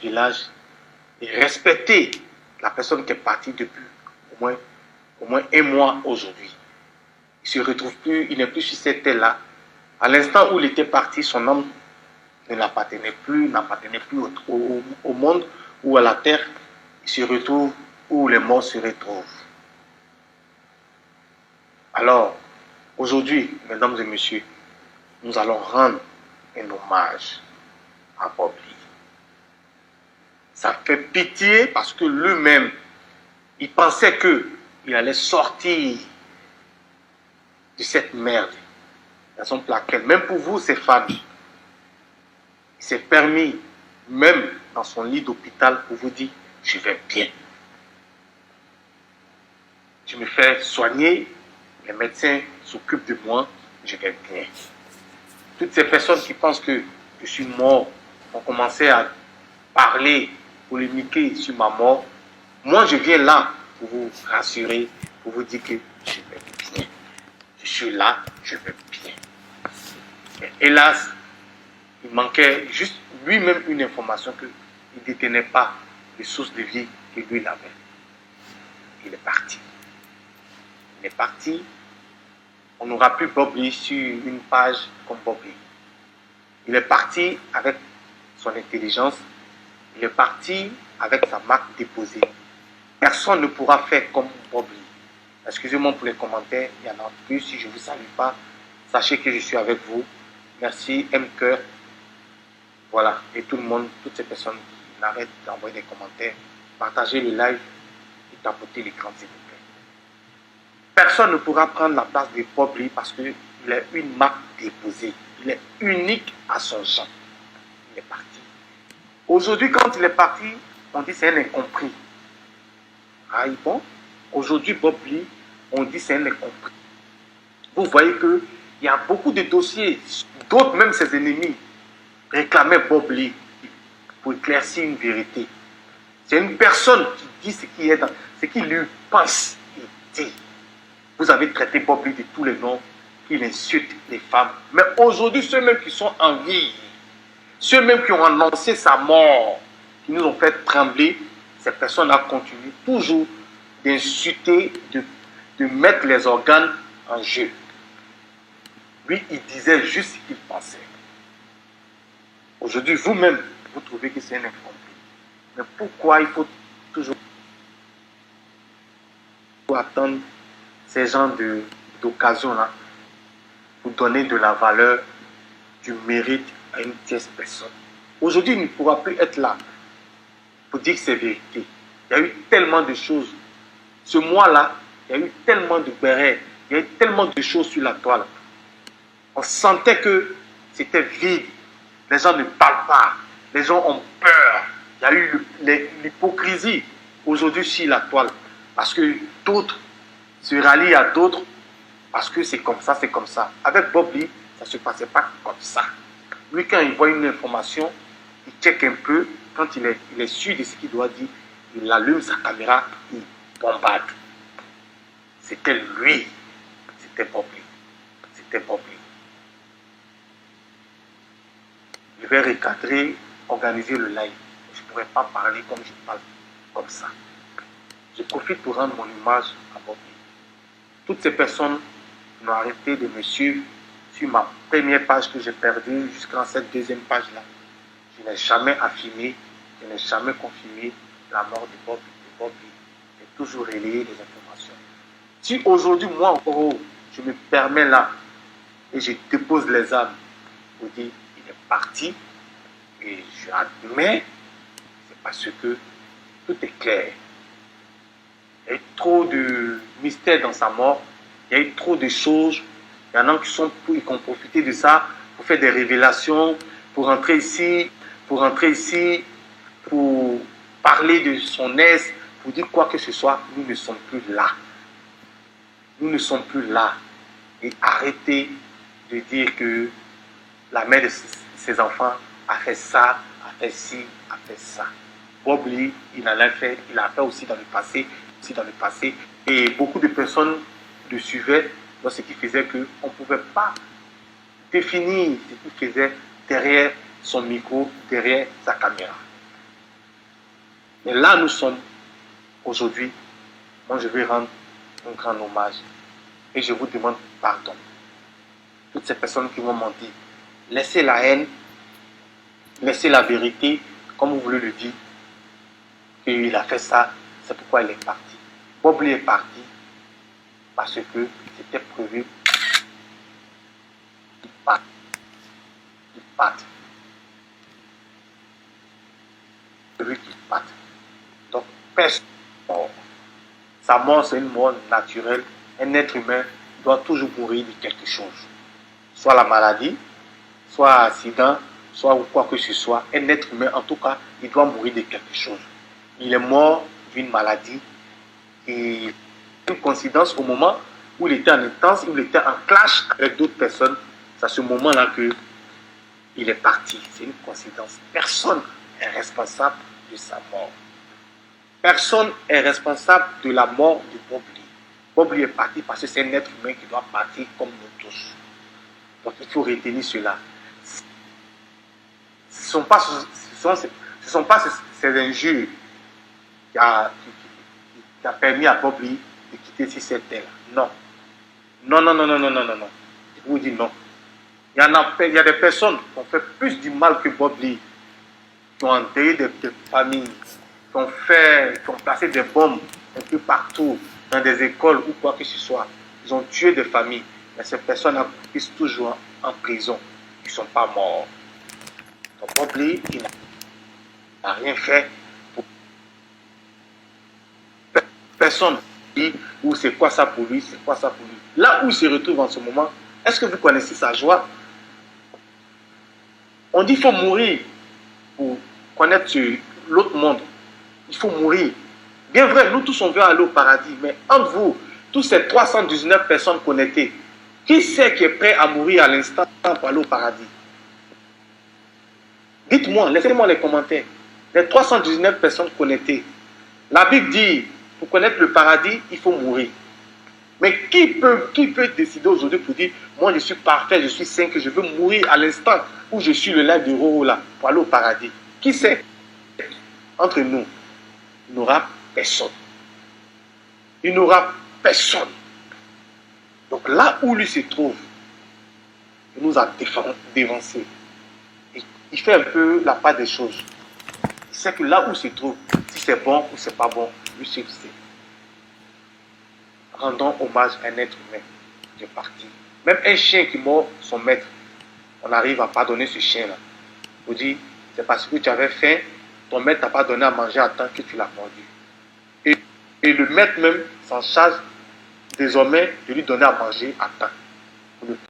village et respecter la personne qui est partie depuis au moins un mois aujourd'hui. Il se retrouve plus, il n'est plus sur cette terre-là. À l'instant où il était parti, son âme ne l'appartenait plus au monde ou à la terre. Il se retrouve où les morts se retrouvent. Alors, aujourd'hui, mesdames et messieurs, nous allons rendre un hommage à Bob Lee. Ça fait pitié parce que lui-même, il pensait qu'il allait sortir de cette merde. Raison pour laquelle, même pour vous, ces femmes, il s'est permis, même dans son lit d'hôpital, pour vous dire, je vais bien. Je me fais soigner, les médecins s'occupent de moi, je vais bien. Toutes ces personnes qui pensent que je suis mort ont commencé à parler, polémiquer sur ma mort. Moi, je viens là pour vous rassurer, pour vous dire que je vais bien. Je suis là, je vais bien. Mais hélas, il manquait juste lui-même une information qu'il ne détenait pas les sources de vie que lui il avait. Il est parti. Il est parti. On n'aura plus Bob Lee sur une page comme Bob Lee. Il est parti avec son intelligence. Il est parti avec sa marque déposée. Personne ne pourra faire comme Bob Lee. Excusez-moi pour les commentaires, il y en a plus. Si je ne vous salue pas, sachez que je suis avec vous. Merci, M-Cœur. Voilà, et tout le monde, toutes ces personnes qui n'arrêtent d'envoyer des commentaires, partagez le live et tapotez l'écran s'il vous plaît. Personne ne pourra prendre la place de Bob Lee parce qu'il est une marque déposée. Il est unique à son genre. Il est parti. Aujourd'hui, quand il est parti, on dit c'est un incompris. Ah bon? Aujourd'hui, Bob Lee, on dit c'est un incompris. Vous voyez qu'il y a beaucoup de dossiers, d'autres même ses ennemis, réclamaient Bob Lee pour éclaircir une vérité. C'est une personne qui dit ce qui lui pense et dit. Vous avez traité Bob Lee de tous les noms, il insulte les femmes. Mais aujourd'hui, ceux-mêmes qui sont en vie, ceux-mêmes qui ont annoncé sa mort, qui nous ont fait trembler, ces personnes-là continuent toujours d'insulter, de mettre les organes en jeu. Lui, il disait juste ce qu'il pensait. Aujourd'hui, vous-même, vous trouvez que c'est un incompris. Mais pourquoi il faut toujours attendre ces genres d'occasions-là pour donner de la valeur, du mérite à une tierce personne? Aujourd'hui, il ne pourra plus être là pour dire que c'est vérité. Il y a eu tellement de choses. Ce mois-là, il y a eu tellement de bérets, il y a eu tellement de choses sur la toile. On sentait que c'était vide. Les gens ne parlent pas. Les gens ont peur. Il y a eu l'hypocrisie aujourd'hui sur la toile. Parce que d'autres se rallient à d'autres. Parce que c'est comme ça, c'est comme ça. Avec Bob Lee, ça ne se passait pas comme ça. Lui, quand il voit une information, il check un peu. Quand il est sûr de ce qu'il doit dire, il allume sa caméra, il bombarde. C'était lui. C'était Bob Lee. C'était Bob Lee. Je vais recadrer, organiser le live. Je ne pourrais pas parler comme je parle, comme ça. Je profite pour rendre mon image à Bob Lee. Toutes ces personnes qui ont arrêté de me suivre sur ma première page que j'ai perdue jusqu'à cette deuxième page-là. Je n'ai jamais affirmé, je n'ai jamais confirmé la mort de Bob Lee. J'ai toujours relayé les informations. Si aujourd'hui, moi, je me permets là et je dépose les armes pour dire il est parti et je admets, c'est parce que tout est clair. Il y a eu trop de mystères dans sa mort, il y a eu trop de choses. Il y en a qui ont profité de ça pour faire des révélations, pour rentrer ici, pour parler de son aise, pour dire quoi que ce soit. Nous ne sommes plus là. Nous ne sommes plus là. Et arrêtez de dire que la mère de ses enfants a fait ça, a fait ci, a fait ça. Bob Lee, il l'a fait aussi dans le passé. Et beaucoup de personnes le suivaient dans ce qui faisait qu'on ne pouvait pas définir ce qu'il faisait derrière son micro, derrière sa caméra. Mais là, nous sommes aujourd'hui. Moi, je vais rendre un grand hommage et je vous demande pardon. Toutes ces personnes qui m'ont menti, laissez la haine, laissez la vérité, comme vous voulez le dire, qu'il a fait ça, c'est pourquoi il est parti. Bob Lee est parti parce que c'était prévu qu'il parte. Qu'il parte. Prévu qu'il parte. Donc, personne. Sa mort, c'est une mort naturelle. Un être humain doit toujours mourir de quelque chose. Soit la maladie, soit accident, soit quoi que ce soit. Un être humain, en tout cas, il doit mourir de quelque chose. Il est mort d'une maladie et une coïncidence au moment où il était en intense, où il était en clash avec d'autres personnes. C'est à ce moment-là qu'il est parti. C'est une coïncidence. Personne n'est responsable de sa mort. Personne n'est responsable de la mort de Bob Lee. Bob Lee est parti parce que c'est un être humain qui doit partir comme nous tous. Donc il faut retenir cela. Ce ne sont pas ces injures qui a permis à Bob Lee de quitter cette terre. Non. Non, non, non, non, non, non, non, non. Je vous dis non. Il y a des personnes qui ont fait plus du mal que Bob Lee, qui ont enterré des familles, qui ont placé des bombes un peu partout, dans des écoles ou quoi que ce soit. Ils ont tué des familles. Mais ces personnes sont toujours en prison. Ils ne sont pas morts. Donc Bob Lee, il n'a rien fait pour personne. Ou c'est quoi ça pour lui, c'est quoi ça pour lui. Là où il se retrouve en ce moment, est-ce que vous connaissez sa joie? On dit qu'il faut mourir pour connaître l'autre monde. Il faut mourir. Bien vrai, nous tous on veut aller au paradis, mais entre vous, tous ces 319 personnes connectées, qui c'est qui est prêt à mourir à l'instant pour aller au paradis? Dites-moi, laissez-moi les commentaires. Les 319 personnes connectées. La Bible dit, pour connaître le paradis, il faut mourir. Mais qui peut décider aujourd'hui pour dire, moi je suis parfait, je suis saint, que je veux mourir à l'instant où je suis le live de Roro là, pour aller au paradis? Qui sait? Entre nous, il n'y aura personne. Il n'y aura personne. Donc là où lui se trouve, il nous a dévancé. Il fait un peu la part des choses. Il sait que là où il se trouve, si c'est bon ou c'est pas bon, lui sait. Rendons hommage à un être humain qui est parti. Même un chien qui mord son maître, on arrive à pardonner ce chien-là. On dit, c'est parce que tu avais faim, ton maître t'a pas donné à manger à temps que tu l'as mordu. Et le maître même s'en charge désormais de lui donner à manger à temps.